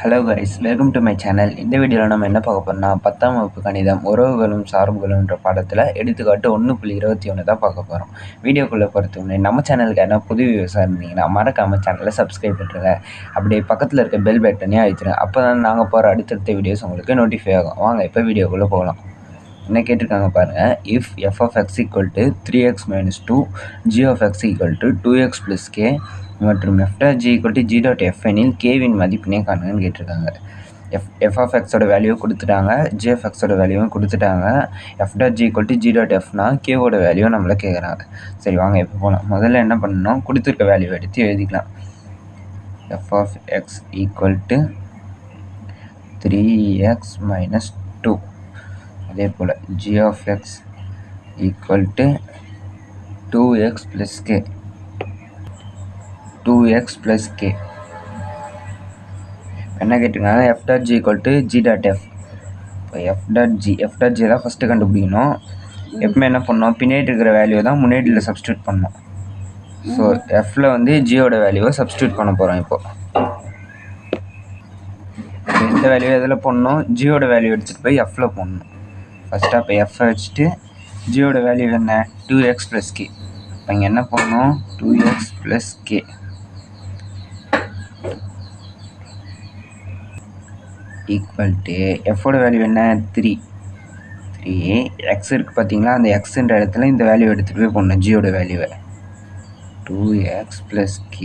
Hello guys, welcome to my channel. இந்த வீடியோவில் நம்ம என்ன பார்க்க போகிறோம்னா 10ஆம் வகுப்பு கணிதம் உறவுகளும் சார்புகளும்ன்ற பாடத்தில் எடுத்துக்காட்டு 1.21 தான் பார்க்க போகிறோம். வீடியோக்குள்ளே போகிறதுக்கு முன்னாடி நம்ம சேனலுக்கு என்ன புது வியூஸாக இருந்தீங்கன்னா மறக்காமல் சேனலை சப்ஸ்கிரைப் பண்ணுறேங்க. அப்படியே பக்கத்தில் இருக்க பெல் பட்டனே அழுத்துருங்க. அப்போ தான் நாங்கள் போகிற அடுத்தடுத்த வீடியோஸ் உங்களுக்கு நோட்டிஃபை ஆகும். வாங்க இப்போ வீடியோக்குள்ளே போகலாம். என்ன கேட்டிருக்காங்க பாருங்கள். If f of x equal to 3x - 2 g of x equal to 2x + k மற்றும் f dot g equal to g dot f எனில் கேவின் மதிப்பினை காணுங்கன்னு கேட்டிருக்காங்க. எஃப் ஆஃப் எக்ஸோட வேல்யூவை கொடுத்துட்டாங்க, ஜி ஆஃப் எக்ஸோட வேல்யூவும் கொடுத்துட்டாங்க. F dot g equal to g dot எஃப்னா கேவோட வேல்யூவை நம்மளை கேட்குறாங்க. சரி வாங்க இப்போ போகலாம். முதல்ல என்ன பண்ணணும், கொடுத்துருக்க வேல்யூவை எடுத்து எழுதிக்கலாம். F of x equal to 3x - 2, அதே போல் g of x equal to 2x + k, 2x + k. என்ன கேட்டிருக்காங்க, f dot g equal to g dot f. இப்போ f டாட் g தான் ஃபஸ்ட்டு கண்டுபிடிக்கணும். எப்பவுமே என்ன பண்ணணும், பின்னாடி இருக்கிற வேல்யூ தான் முன்னாடியில் சப்ஸ்டியூட் பண்ணணும். ஸோ எஃப்பில் வந்து ஜியோட வேல்யூவை சப்ஸ்டியூட் பண்ண போகிறோம். இப்போது இந்த வேல்யூ எதில் போடணும், ஜியோட வேல்யூ எடுத்துகிட்டு போய் எஃப்பில் போடணும். ஃபஸ்ட்டாக இப்போ எஃப் வச்சுட்டு ஜியோட வேல்யூ என்ன, 2x + k. இப்போ இங்கே என்ன பண்ணணும், 2x + k ஈக்குவல் டு எஃபோட வேல்யூ என்ன, 3 எக்ஸ் இருக்குது பார்த்தீங்களா, அந்த எக்ஸுன்ற இடத்துல இந்த வேல்யூ எடுத்துகிட்டு போய் போடணும், ஜியோட வேல்யூவை. 2x + k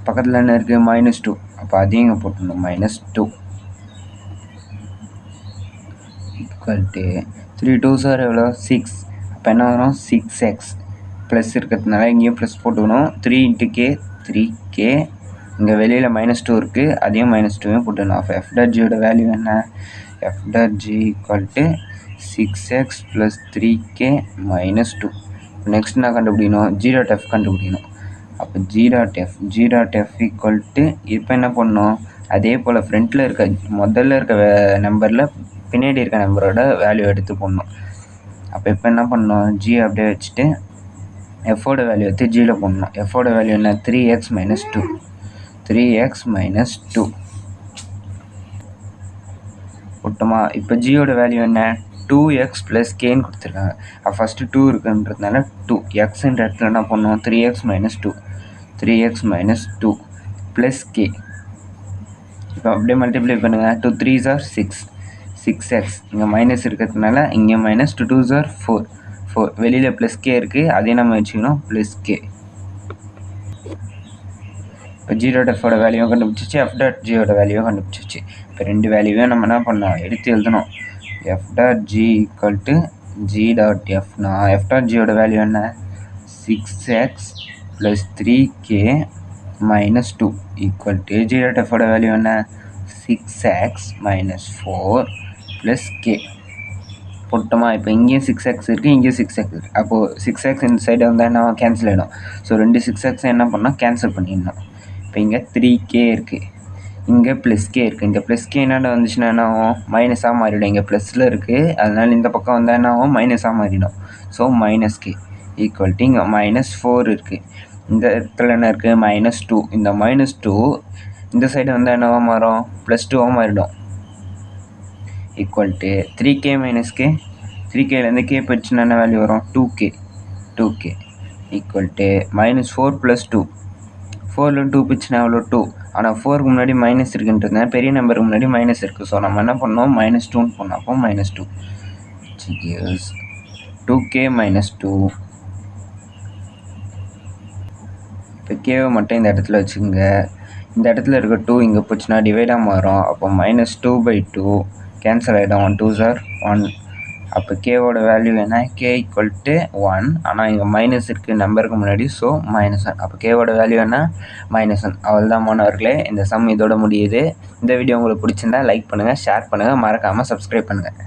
பக்கத்தில் என்ன இருக்குது, -2. அப்போ அதையும் இங்கே போட்டுடணும், -2 ஈக்குவல் டு 3 2s எவ்வளோ, 6. அப்போ என்ன வரும், 6x ப்ளஸ் இருக்கிறதுனால இங்கேயும் ப்ளஸ் போட்டுக்கணும். 3 × k 3k, இங்கே வெளியில் -2 இருக்குது, அதையும் -2 போட்டுக்கணும். அப்போ f டாட் ஜியோட வேல்யூ என்ன, f dot g equal to 6x + 3k - 2. Next நான் கண்டுபிடிக்கணும், g டாட் f கண்டுபிடிக்கணும். அப்போ g dot f equal to, இப்போ என்ன பண்ணணும், அதே போல் ஃப்ரண்ட்டில் இருக்க முதல்ல இருக்க நம்பரில் பின்னாடி இருக்க நம்பரோட வேல்யூ எடுத்து போடணும். அப்போ இப்போ என்ன பண்ணணும், g அப்படியே வச்சுட்டு எஃபோட வேல்யூ எடுத்து ஜியில் போடணும். எஃபோட வேல்யூ என்ன, 3x - 2, 3x - 2 போட்டோமா. இப்போ ஜியோட வேல்யூ என்ன, 2x + kன்னு கொடுத்துருக்காங்க. அப்போ ஃபஸ்ட்டு 2 இருக்குன்றதுனால 2, எக்ஸுன்ற இடத்துல என்ன பண்ணணும், 3x - 2, 3x - 2 + k. இப்போ அப்படியே மல்டிப்ளை பண்ணுங்கள். 2 3s are 6, 6x. இங்கே மைனஸ் இருக்கிறதுனால இங்கே -2 2s are 4, 4. வெளியில் +k இருக்குது, அதையும் நம்ம வச்சுக்கணும், +k. இப்போ ஜி டாட் எஃபோட வேல்யூவும் கண்டுபிடிச்சிச்சு, எஃப் டாட் ஜியோட வேல்யூவும் கண்டுபிடிச்சிச்சு. இப்போ ரெண்டு வேல்யூவையும் நம்ம என்ன பண்ணோம், எடுத்து எழுதணும். F dot g equal to g dot எஃப்னா எஃப் டாட் ஜியோட வேல்யூ என்ன, 6x + 3k - 2 equal to g dot எஃபோட வேல்யூ என்ன, 6x - 4 + k போட்டோமா. இப்போ இங்கேயும் 6x இருக்குது, இங்கேயும் 6x இருக்குது. அப்போது 6x இந்த சைடு வந்தால் என்ன கேன்சல் ஆகிடும். ஸோ ரெண்டு 6x என்ன பண்ணோம், கேன்சல் பண்ணிடணும். இப்போ இங்கே 3k இருக்குது, இங்கே +k இருக்குது. இந்த +k என்னென்ன வந்துச்சுன்னா என்ன ஆகும், மைனஸாக மாறிடும். இங்கே ப்ளஸில் இருக்குது, அதனால் இந்த பக்கம் வந்தால் என்ன ஆகும், மைனஸாக மாறிடும். ஸோ -k ஈக்குவல் டு இங்கே -4 இருக்குது, இந்த இடத்துல என்ன இருக்குது, -2. இந்த -2 இந்த சைடு வந்தால் என்னவா மாறும், +2ஆக மாறிடும். Equal to 3k - k, 3kலேருந்து k போயிடுச்சுன்னா என்ன வேல்யூ வரும், 2k ஈக்குவல் டு -4 + 2. 4ல் 2 போயிடுச்சுன்னா எவ்வளோ, 2. ஆனால் 4க்கு முன்னாடி மைனஸ் இருக்குன்றதுனால பெரிய நம்பருக்கு முன்னாடி மைனஸ் இருக்குது. ஸோ நம்ம என்ன பண்ணோம், -2ன்னு பண்ணோம். அப்போ -2 gives 2k - 2. இப்போ கேவை மட்டும் இந்த இடத்துல வச்சுக்கோங்க. இந்த இடத்துல இருக்க 2 இங்கே போச்சுன்னா டிவைடாக மாறும். அப்போ -2/2 கேன்சல் ஆகிடும். 1 2s are 1. அப்போ கேவோட வேல்யூ என்ன, k ஈக்குவல் டு 1. ஆனால் இங்கே மைனஸ் இருக்குது நம்பருக்கு முன்னாடி, ஸோ -1. அப்போ கேவோட வேல்யூ என்ன, -1. அவ்வளோதான் மாணவர்களே, இந்த சம் இதோட முடியுது. இந்த வீடியோ உங்களுக்கு பிடிச்சிருந்தா லைக் பண்ணுங்கள், ஷேர் பண்ணுங்கள், மறக்காமல் சப்ஸ்கிரைப் பண்ணுங்கள்.